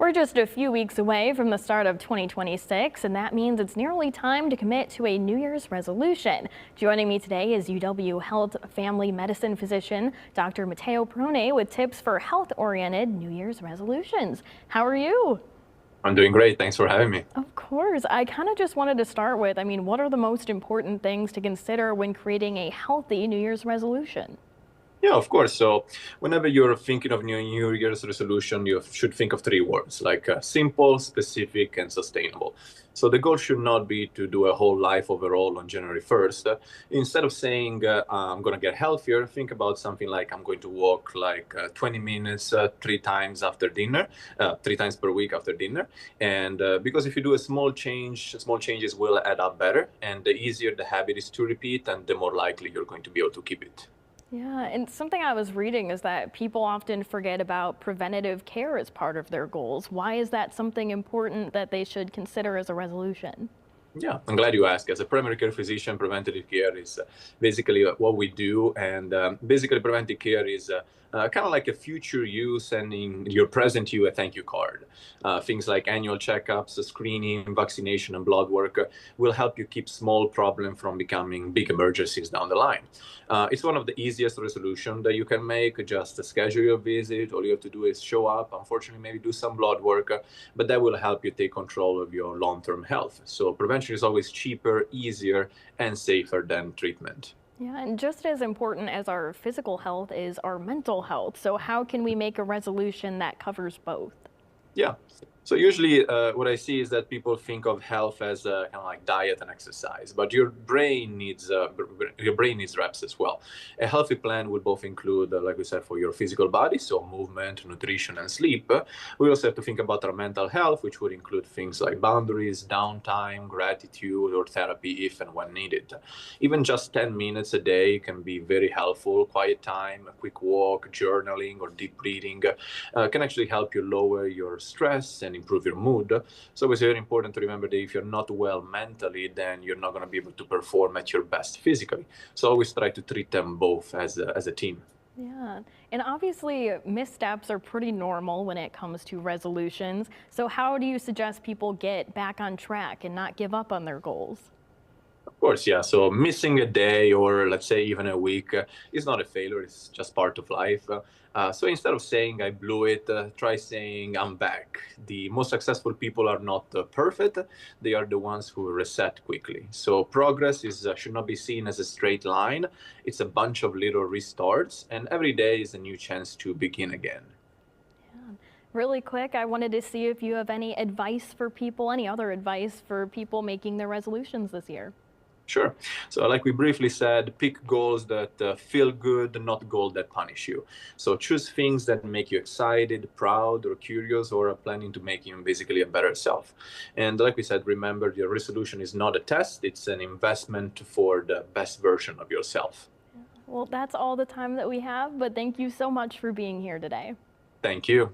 We're just a few weeks away from the start of 2026, and that means it's nearly time to commit to a New Year's resolution. Joining me today is UW Health Family Medicine physician Dr. Matteo Perrone with tips for health-oriented New Year's resolutions. How are you? I'm doing great. Thanks for having me. Of course. I kind of just wanted to start with, what are the most important things to consider when creating a healthy New Year's resolution? Yeah, of course. So whenever you're thinking of New Year's resolution, you should think of three words like simple, specific, and sustainable. So the goal should not be to do a whole life overall on January 1st. Instead of saying I'm going to get healthier, think about something like I'm going to walk like 20 minutes three times after dinner, 3 times per week after dinner. And because if you do a small change, small changes will add up better. And the easier the habit is to repeat, and the more likely you're going to be able to keep it. Yeah, and something I was reading is that people often forget about preventative care as part of their goals. Why is that something important that they should consider as a resolution? Yeah, I'm glad you asked. As a primary care physician, preventative care is basically what we do. And basically, preventive care is kind of like a future you sending your present you a thank you card. Things like annual checkups, screening, vaccination, and blood work will help you keep small problems from becoming big emergencies down the line. It's one of the easiest resolutions that you can make. Just schedule your visit. All you have to do is show up. Unfortunately, maybe do some blood work, but that will help you take control of your long-term health. So prevention is always cheaper, easier, and safer than treatment. Yeah, and just as important as our physical health is our mental health. So how can we make a resolution that covers both? Yeah. So usually what I see is that people think of health as kind of like diet and exercise, but your brain needs reps as well. A healthy plan will both include, like we said, for your physical body, so movement, nutrition, and sleep. We also have to think about our mental health, which would include things like boundaries, downtime, gratitude, or therapy if and when needed. Even just 10 minutes a day can be very helpful. Quiet time, a quick walk, journaling, or deep breathing can actually help you lower your stress and improve your mood. So it's very important to remember that if you're not well mentally, then you're not going to be able to perform at your best physically. So always try to treat them both as a team. Yeah, and obviously missteps are pretty normal when it comes to resolutions. So how do you suggest people get back on track and not give up on their goals? Of course, yeah. So missing a day or let's say even a week is not a failure. It's just part of life. So instead of saying I blew it, try saying I'm back. The most successful people are not perfect. They are the ones who reset quickly. So progress is should not be seen as a straight line. It's a bunch of little restarts, and every day is a new chance to begin again. Yeah. Really quick, I wanted to see if you have any advice for people, any other advice for people making their resolutions this year. Sure. So, like we briefly said, pick goals that feel good, not goals that punish you. So, choose things that make you excited, proud, or curious, or are planning to make you basically a better self. And, like we said, remember your resolution is not a test, it's an investment for the best version of yourself. Well, that's all the time that we have, but thank you so much for being here today. Thank you.